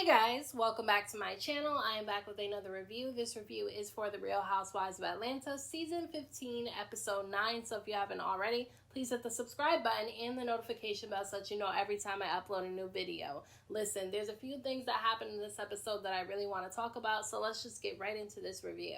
Hey guys, welcome back to my channel. I am back with another review. This review is for the Real Housewives of Atlanta season 15 episode 9. So if you haven't already, please hit the subscribe button and the notification bell so that you know every time I upload a new video. Listen, there's a few things that happened in this episode that I really want to talk about, so let's just get right into this review.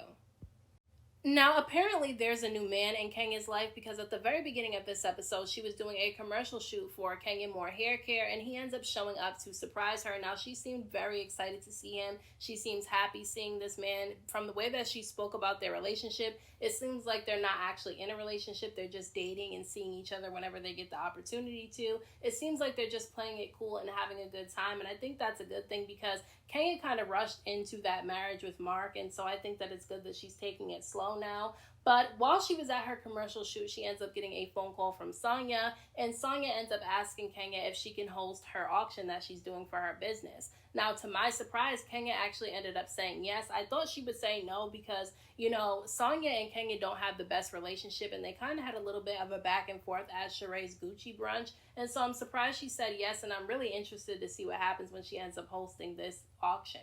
Now, apparently there's a new man in Kenya's life because at the very beginning of this episode, she was doing a commercial shoot for Kenya Moore Hair Care, and he ends up showing up to surprise her. Now, she seemed very excited to see him. She seems happy seeing this man. From the way that she spoke about their relationship, it seems like they're not actually in a relationship. They're just dating and seeing each other whenever they get the opportunity to. It seems like they're just playing it cool and having a good time, and I think that's a good thing because Kenya kind of rushed into that marriage with Mark, and so I think that it's good that she's taking it slow now. But while she was at her commercial shoot, she ends up getting a phone call from Sanya, and Sanya ends up asking Kenya if she can host her auction that she's doing for her business. Now, to my surprise, Kenya actually ended up saying yes. I thought she would say no because, you know, Sanya and Kenya don't have the best relationship, and they kind of had a little bit of a back and forth at Sheree's Gucci brunch. And so I'm surprised she said yes, and I'm really interested to see what happens when she ends up hosting this auction.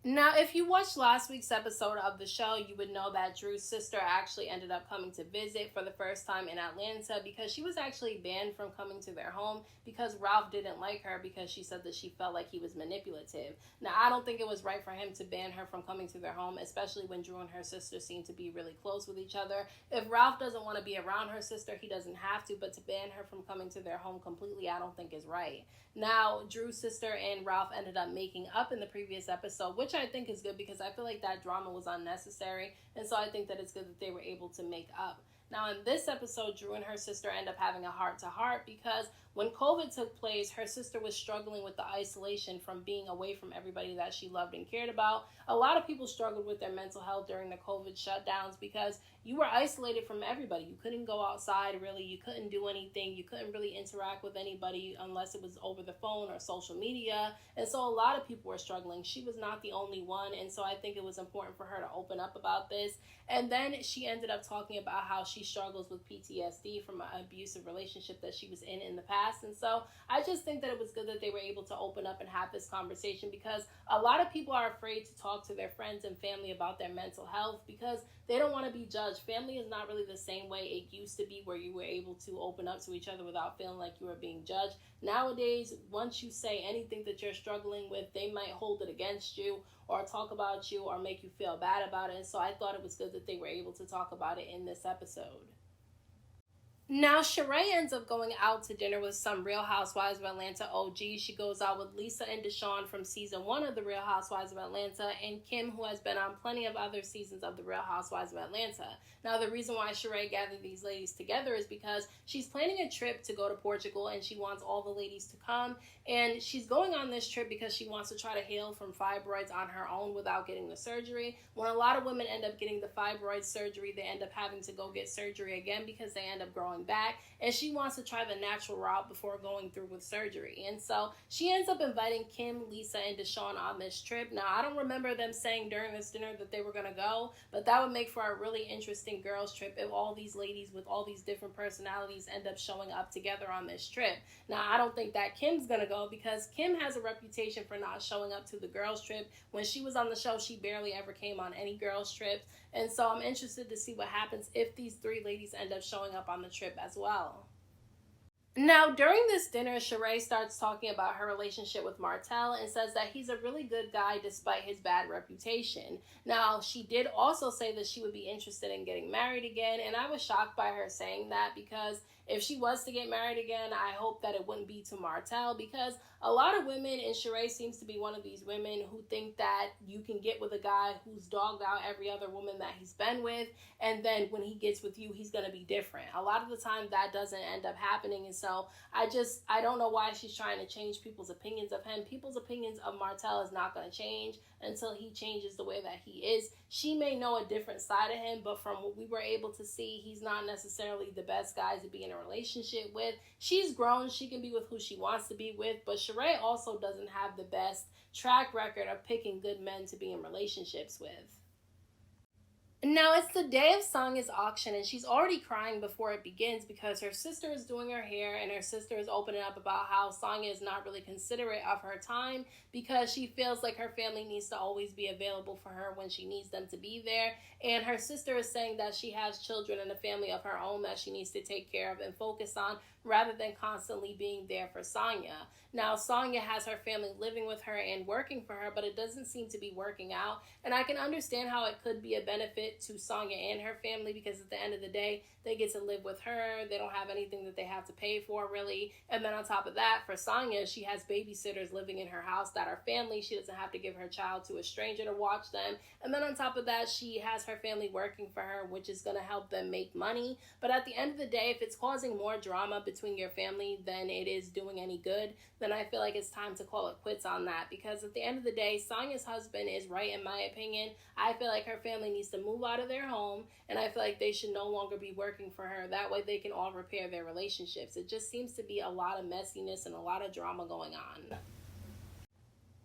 Now, if you watched last week's episode of the show, you would know that Drew's sister actually ended up coming to visit for the first time in Atlanta because she was actually banned from coming to their home because Ralph didn't like her because she said that she felt like he was manipulative. Now, I don't think it was right for him to ban her from coming to their home, especially when Drew and her sister seem to be really close with each other. If Ralph doesn't want to be around her sister, he doesn't have to, but to ban her from coming to their home completely, I don't think is right. Now, Drew's sister and Ralph ended up making up in the previous episode, which I think is good because I feel like that drama was unnecessary, and so I think that it's good that they were able to make up. Now, in this episode, Drew and her sister end up having a heart-to-heart because when COVID took place, her sister was struggling with the isolation from being away from everybody that she loved and cared about. A lot of people struggled with their mental health during the COVID shutdowns because you were isolated from everybody. You couldn't go outside, really. You couldn't do anything. You couldn't really interact with anybody unless it was over the phone or social media. And so a lot of people were struggling. She was not the only one, and so I think it was important for her to open up about this. And then she ended up talking about how she struggles with PTSD from an abusive relationship that she was in the past. And so I just think that it was good that they were able to open up and have this conversation because a lot of people are afraid to talk to their friends and family about their mental health because they don't want to be judged. Family is not really the same way it used to be where you were able to open up to each other without feeling like you were being judged. Nowadays, once you say anything that you're struggling with, they might hold it against you or talk about you or make you feel bad about it. And so I thought it was good that they were able to talk about it in this episode. Now, Sheree ends up going out to dinner with some Real Housewives of Atlanta OGs. She goes out with Lisa and Dashawn from season 1 of the Real Housewives of Atlanta and Kim, who has been on plenty of other seasons of the Real Housewives of Atlanta. Now, the reason why Sheree gathered these ladies together is because she's planning a trip to go to Portugal and she wants all the ladies to come. And she's going on this trip because she wants to try to heal from fibroids on her own without getting the surgery. When a lot of women end up getting the fibroid surgery, they end up having to go get surgery again because they end up growing back, and she wants to try the natural route before going through with surgery. And so she ends up inviting Kim, Lisa, and Dashawn on this trip. Now, I don't remember them saying during this dinner that they were going to go, but that would make for a really interesting girls trip if all these ladies with all these different personalities end up showing up together on this trip. Now, I don't think that Kim's going to go because Kim has a reputation for not showing up to the girls trip. When she was on the show, she barely ever came on any girls trips. And so I'm interested to see what happens if these 3 ladies end up showing up on the trip as well. Now, during this dinner, Sheree starts talking about her relationship with Martell and says that he's a really good guy despite his bad reputation. Now, she did also say that she would be interested in getting married again, and I was shocked by her saying that because if she was to get married again, I hope that it wouldn't be to Martell because a lot of women, and Sheree seems to be one of these women who think that you can get with a guy who's dogged out every other woman that he's been with, and then when he gets with you, he's going to be different. A lot of the time, that doesn't end up happening, and so I don't know why she's trying to change people's opinions of him. People's opinions of Martell is not going to change until he changes the way that he is. She may know a different side of him, but from what we were able to see, he's not necessarily the best guy to be in a relationship with. She's grown. She can be with who she wants to be with, but Sheree also doesn't have the best track record of picking good men to be in relationships with. Now it's the day of Sanya's auction, and she's already crying before it begins because her sister is doing her hair, and her sister is opening up about how Sanya is not really considerate of her time because she feels like her family needs to always be available for her when she needs them to be there. And her sister is saying that she has children and a family of her own that she needs to take care of and focus on rather than constantly being there for Sanya. Now, Sanya has her family living with her and working for her, but it doesn't seem to be working out. And I can understand how it could be a benefit to Sanya and her family because at the end of the day, they get to live with her. They don't have anything that they have to pay for, really. And then on top of that, for Sanya, she has babysitters living in her house that are family. She doesn't have to give her child to a stranger to watch them. And then on top of that, she has her family working for her, which is going to help them make money. But at the end of the day, if it's causing more drama between your family than it is doing any good, then I feel like it's time to call it quits on that. Because at the end of the day, Sanya's husband is right in my opinion. I feel like her family needs to move out of their home, and I feel like they should no longer be working for her. That way they can all repair their relationships. It just seems to be a lot of messiness and a lot of drama going on.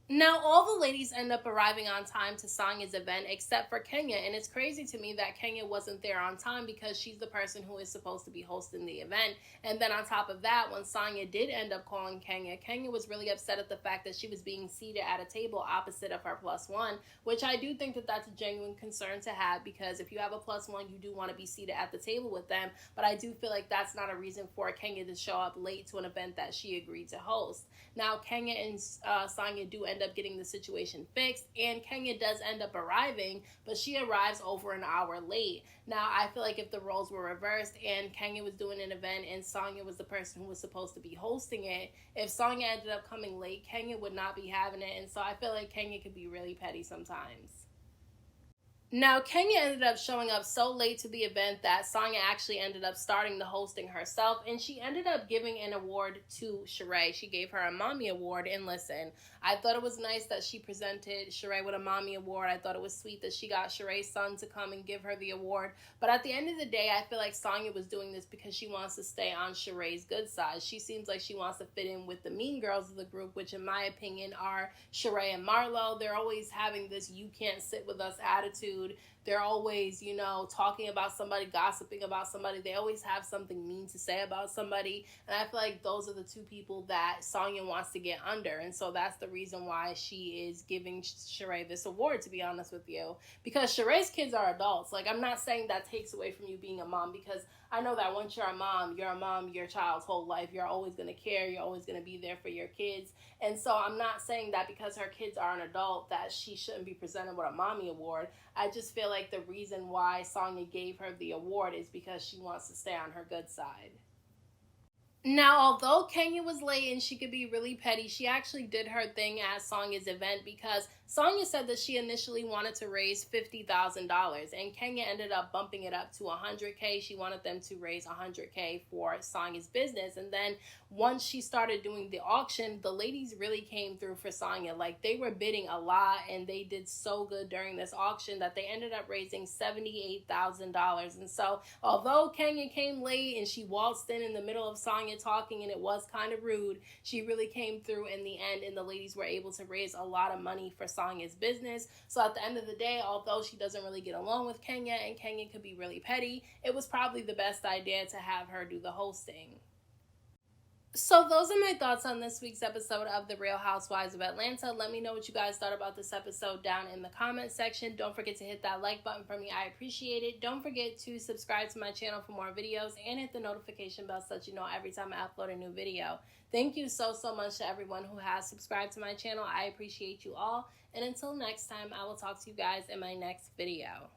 Now, all the ladies end up arriving on time to Sanya's event except for Kenya, and it's crazy to me that Kenya wasn't there on time because she's the person who is supposed to be hosting the event. And then on top of that, when Sanya did end up calling Kenya, Kenya was really upset at the fact that she was being seated at a table opposite of her plus one, which I do think that that's a genuine concern to have because if you have a plus one, you do want to be seated at the table with them. But I do feel like that's not a reason for Kenya to show up late to an event that she agreed to host. Now, Kenya and Sanya do end up getting the situation fixed, and Kenya does end up arriving, but she arrives over an hour late. Now, I feel like if the roles were reversed and Kenya was doing an event and Sanya was the person who was supposed to be hosting it, if Sanya ended up coming late, Kenya would not be having it, and so I feel like Kenya could be really petty sometimes. Now, Kenya ended up showing up so late to the event that Sanya actually ended up starting the hosting herself, and she ended up giving an award to Sheree. She gave her a mommy award, and listen, I thought it was nice that she presented Sheree with a mommy award. I thought it was sweet that she got Sheree's son to come and give her the award, but at the end of the day, I feel like Sanya was doing this because she wants to stay on Sheree's good side. She seems like she wants to fit in with the mean girls of the group, which in my opinion are Sheree and Marlo. They're always having this "you can't sit with us" attitude. They're always, talking about somebody, gossiping about somebody. They always have something mean to say about somebody. And I feel like those are the two people that Sanya wants to get under. And so that's the reason why she is giving Sheree this award, to be honest with you. Because Sheree's kids are adults. Like, I'm not saying that takes away from you being a mom, because I know that once you're a mom your child's whole life. You're always going to care. You're always going to be there for your kids. And so I'm not saying that because her kids are an adult that she shouldn't be presented with a mommy award. I just feel like the reason why Sanya gave her the award is because she wants to stay on her good side. Now, although Kenya was late and she could be really petty, she actually did her thing at Sanya's event because Sanya said that she initially wanted to raise $50,000 and Kenya ended up bumping it up to $100K. She wanted them to raise $100K for Sanya's business. And then once she started doing the auction, the ladies really came through for Sanya. Like, they were bidding a lot and they did so good during this auction that they ended up raising $78,000. And so although Kenya came late and she waltzed in the middle of Sanya talking and it was kind of rude, she really came through in the end and the ladies were able to raise a lot of money for Sanya's business. So at the end of the day, although she doesn't really get along with Kenya and Kenya could be really petty, it was probably the best idea to have her do the hosting. So those are my thoughts on this week's episode of The Real Housewives of Atlanta. Let me know what you guys thought about this episode down in the comment section. Don't forget to hit that like button for me. I appreciate it. Don't forget to subscribe to my channel for more videos and hit the notification bell so that you know every time I upload a new video. Thank you so much to everyone who has subscribed to my channel. I appreciate you all. And until next time, I will talk to you guys in my next video.